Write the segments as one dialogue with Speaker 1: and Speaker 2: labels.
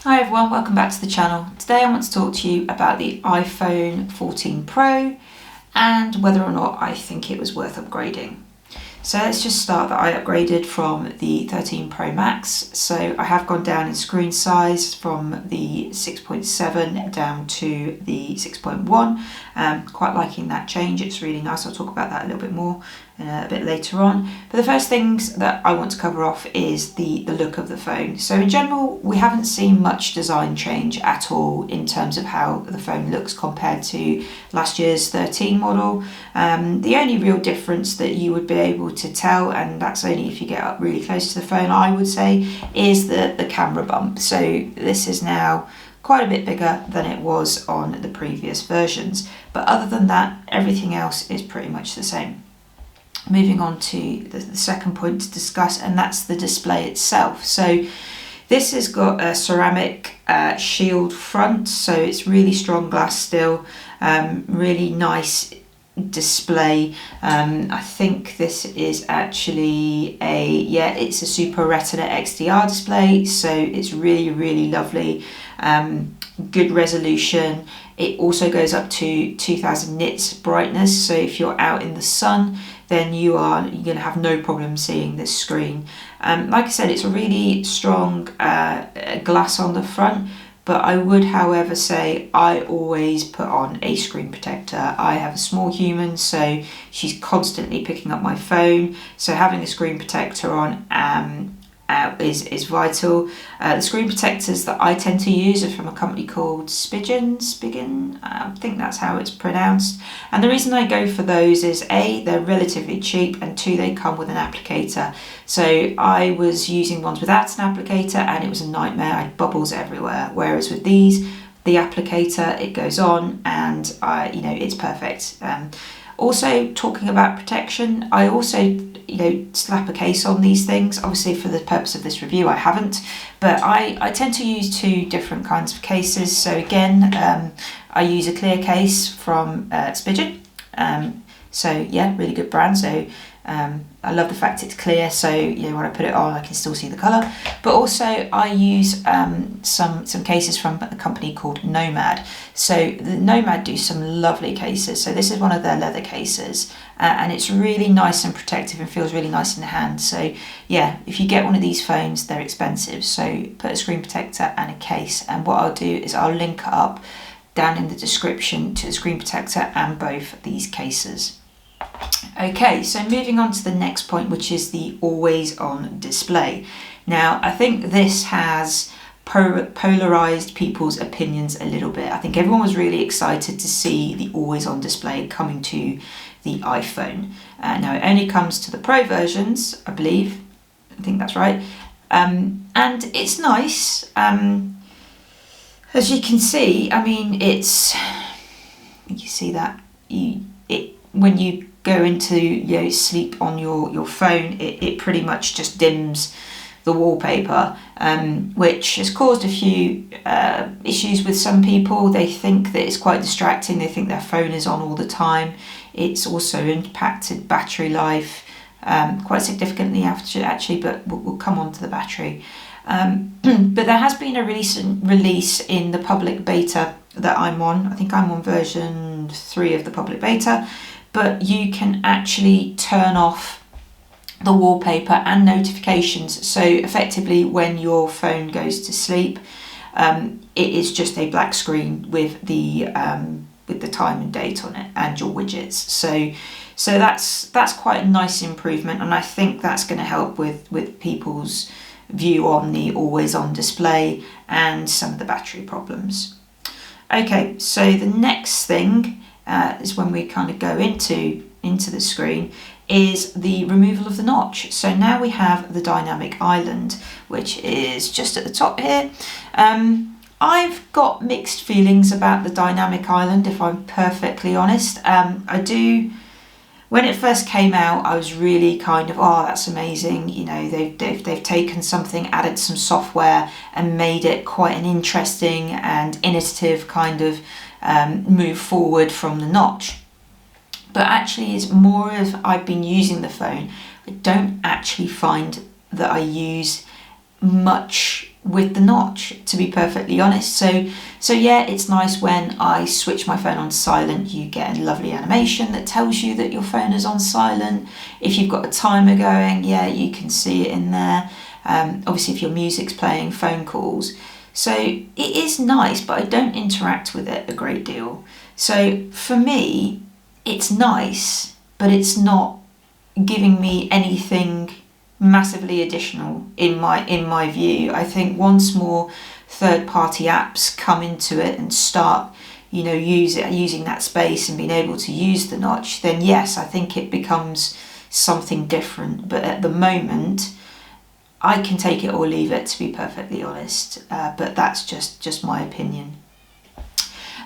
Speaker 1: Hi everyone, welcome back to the channel. Today I want to talk to you about the iPhone 14 Pro and whether or not I think it was worth upgrading. So let's just start that I upgraded from the 13 Pro Max. So I have gone down in screen size from the 6.7 down to the 6.1. Quite liking that change, it's really nice. I'll talk about that a little bit more a bit later on. But the first things that I want to cover off is the look of the phone. So in general, we haven't seen much design change at all in terms of how the phone looks compared to last year's 13 model. The only real difference that you would be able to tell, and that's only if you get up really close to the phone, I would say, is the camera bump. So this is now quite a bit bigger than it was on the previous versions. But other than that, everything else is pretty much the same. Moving on to the second point to discuss, and that's the display itself. So this has got a ceramic shield front, so it's really strong glass still, really nice display. I think this is actually it's a Super Retina XDR display, so it's really lovely. Good resolution. It also goes up to 2000 nits brightness, so if you're out in the sun, then you're going to have no problem seeing this screen. Like I said, it's a really strong glass on the front, but I would, however, say I always put on a screen protector. I have a small human, so she's constantly picking up my phone, so having a screen protector on is vital. The screen protectors that I tend to use are from a company called Spigen, I think that's how it's pronounced. And the reason I go for those is A, they're relatively cheap, and two, they come with an applicator. So I was using ones without an applicator and it was a nightmare. I had bubbles everywhere. Whereas with these, the applicator, it goes on and it's perfect. Also, talking about protection, I also slap a case on these things. Obviously, for the purpose of this review, I haven't, but I tend to use two different kinds of cases. So again, I use a clear case from Spigen. So yeah, really good brand. So I love the fact it's clear, so when I put it on I can still see the colour. But also I use some cases from a company called Nomad. So the Nomad do some lovely cases. So this is one of their leather cases, and it's really nice and protective and feels really nice in the hand. So yeah, if you get one of these phones, they're expensive, so put a screen protector and a case. And what I'll do is I'll link up down in the description to the screen protector and both these cases. Okay, so moving on to the next point, which is the always on display. Now, I think this has polarized people's opinions a little bit. I think everyone was really excited to see the always on display coming to the iPhone. Now, it only comes to the Pro versions, I believe. I think that's right. And it's nice. As you can see, I mean, you see that when you go into sleep on your phone, it pretty much just dims the wallpaper, which has caused a few issues with some people. They think that it's quite distracting. They think their phone is on all the time. It's also impacted battery life quite significantly actually, but we'll come on to the battery. But there has been a recent release in the public beta that I'm on. I think I'm on version 3 of the public beta, but you can actually turn off the wallpaper and notifications. So effectively, when your phone goes to sleep, it is just a black screen with the time and date on it and your widgets. So that's quite a nice improvement, and I think that's going to help with people's view on the always on display and some of the battery problems. Okay, so the next thing is when we kind of go into the screen is the removal of the notch. So now we have the dynamic island, which is just at the top here. I've got mixed feelings about the dynamic island, if I'm perfectly honest. When it first came out, I was really kind of, oh, that's amazing. They've taken something, added some software, and made it quite an interesting and innovative kind of move forward from the notch. But actually, it's more as I've been using the phone, I don't actually find that I use much with the notch, to be perfectly honest. So yeah, it's nice when I switch my phone on silent, you get a lovely animation that tells you that your phone is on silent. If you've got a timer going, yeah, you can see it in there. Obviously if your music's playing, phone calls. So it is nice, but I don't interact with it a great deal. So for me, it's nice, but it's not giving me anything massively additional in my view. I think once more third-party apps come into it and start, using that space and being able to use the notch, then yes, I think it becomes something different. But at the moment, I can take it or leave it, to be perfectly honest. But that's just my opinion.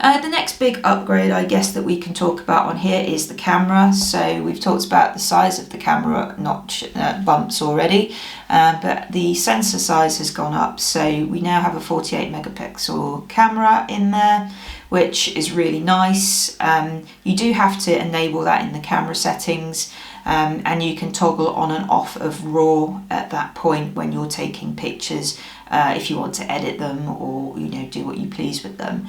Speaker 1: The next big upgrade, I guess, that we can talk about on here is the camera. So we've talked about the size of the camera notch bumps already, but the sensor size has gone up. So we now have a 48 megapixel camera in there, which is really nice. You do have to enable that in the camera settings, and you can toggle on and off of RAW at that point when you're taking pictures, if you want to edit them or do what you please with them.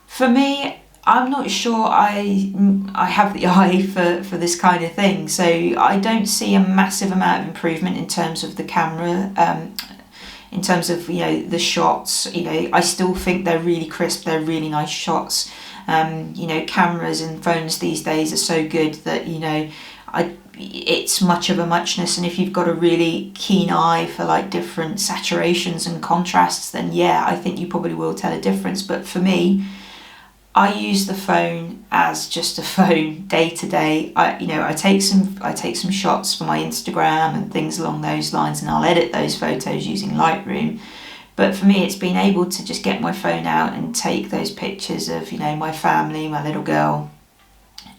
Speaker 1: For me, I'm not sure I have the eye for this kind of thing, so I don't see a massive amount of improvement in terms of the camera, in terms of the shots. I still think they're really crisp, they're really nice shots. Cameras and phones these days are so good that it's much of a muchness, and if you've got a really keen eye for like different saturations and contrasts, then yeah, I think you probably will tell a difference. But for me, I use the phone as just a phone day to day. I take some shots for my Instagram and things along those lines, and I'll edit those photos using Lightroom. But for me, it's being able to just get my phone out and take those pictures of my family, my little girl,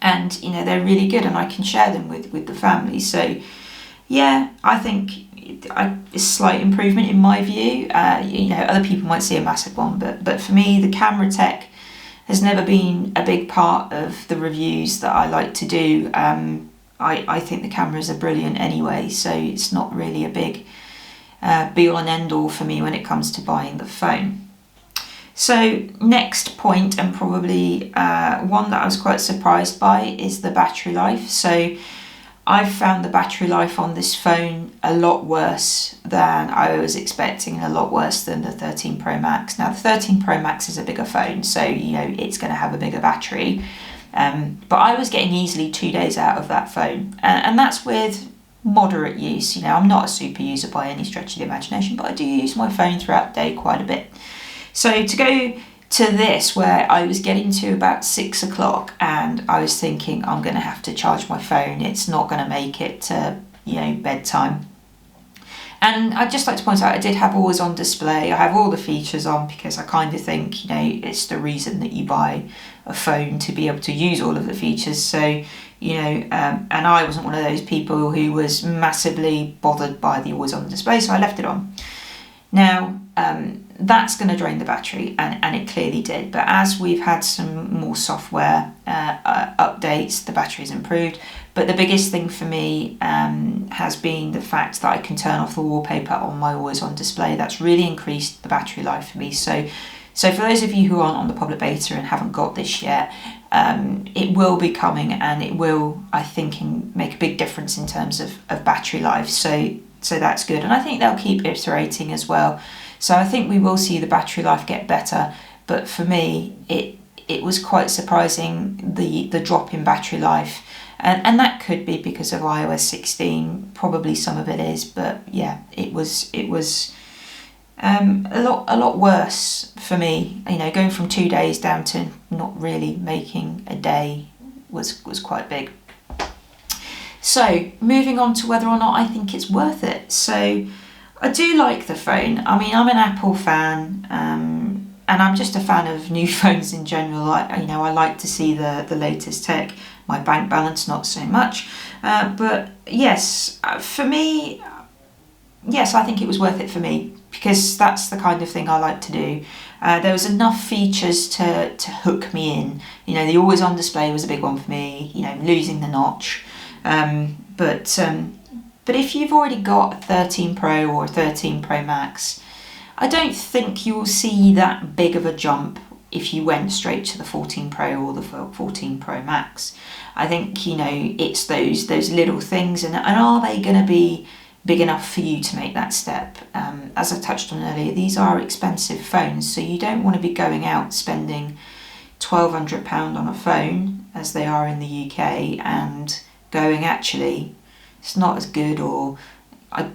Speaker 1: and they're really good, and I can share them with the family. So yeah, I think it's a slight improvement in my view. Other people might see a massive one, but for me, the camera tech has never been a big part of the reviews that I like to do. I think the cameras are brilliant anyway, so it's not really a big be all and end all for me when it comes to buying the phone. So next point, and probably one that I was quite surprised by, is the battery life. So I've found the battery life on this phone a lot worse than I was expecting, and a lot worse than the 13 Pro Max. Now the 13 Pro Max is a bigger phone, so it's going to have a bigger battery, but I was getting easily 2 days out of that phone, and that's with moderate use. I'm not a super user by any stretch of the imagination, but I do use my phone throughout the day quite a bit. So to go to this, where I was getting to about 6 o'clock and I was thinking, I'm going to have to charge my phone, it's not going to make it to bedtime. And I'd just like to point out, I did have always on display. I have all the features on because I kind of think it's the reason that you buy a phone, to be able to use all of the features. So and I wasn't one of those people who was massively bothered by the always on display, so I left it on. Now that's going to drain the battery, and it clearly did. But as we've had some more software updates, the battery's improved. But the biggest thing for me has been the fact that I can turn off the wallpaper on my always on display. That's really increased the battery life for me. So for those of you who aren't on the public beta and haven't got this yet, it will be coming, and it will, I think, make a big difference in terms of battery life. So that's good, and I think they'll keep iterating as well. So I think we will see the battery life get better. But for me, it was quite surprising, the drop in battery life, and that could be because of iOS 16. Probably some of it is, but yeah, it was a lot worse for me. Going from 2 days down to not really making a day was quite big. So moving on to whether or not I think it's worth it. So I do like the phone. I mean, I'm an Apple fan, and I'm just a fan of new phones in general. I like to see the latest tech. My bank balance, not so much. But yes, for me, yes, I think it was worth it for me, because that's the kind of thing I like to do. There was enough features to hook me in. The always on display was a big one for me. Losing the notch. But if you've already got a 13 Pro or a 13 Pro Max, I don't think you will see that big of a jump if you went straight to the 14 Pro or the 14 Pro Max. I think, you know, it's those little things, and are they going to be big enough for you to make that step? As I touched on earlier, these are expensive phones, so you don't want to be going out spending £1,200 on a phone as they are in the UK and going, actually it's not as good, or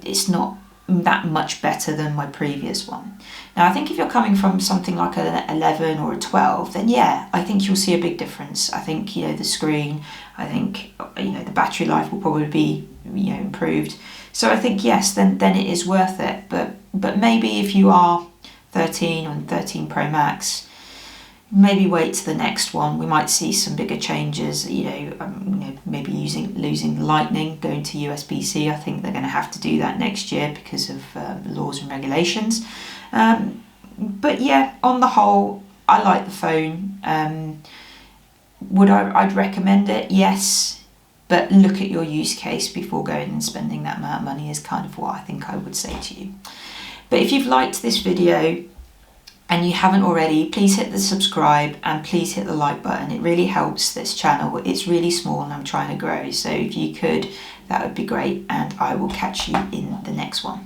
Speaker 1: it's not that much better than my previous one. Now I think if you're coming from something like an 11 or a 12, then yeah, I think you'll see a big difference. I think, you know, the screen, I think, you know, the battery life will probably be, you know, improved. So I think yes, then it is worth it. But maybe if you are 13 and 13 Pro Max, maybe wait to the next one. We might see some bigger changes, you know, maybe losing Lightning, going to USB-C. I think they're going to have to do that next year because of laws and regulations. But yeah, on the whole, I like the phone. I'd recommend it? Yes, but look at your use case before going and spending that amount of money is kind of what I think I would say to you. But if you've liked this video and you haven't already, please hit the subscribe and please hit the like button. It really helps this channel. It's really small and I'm trying to grow. So if you could, that would be great. And I will catch you in the next one.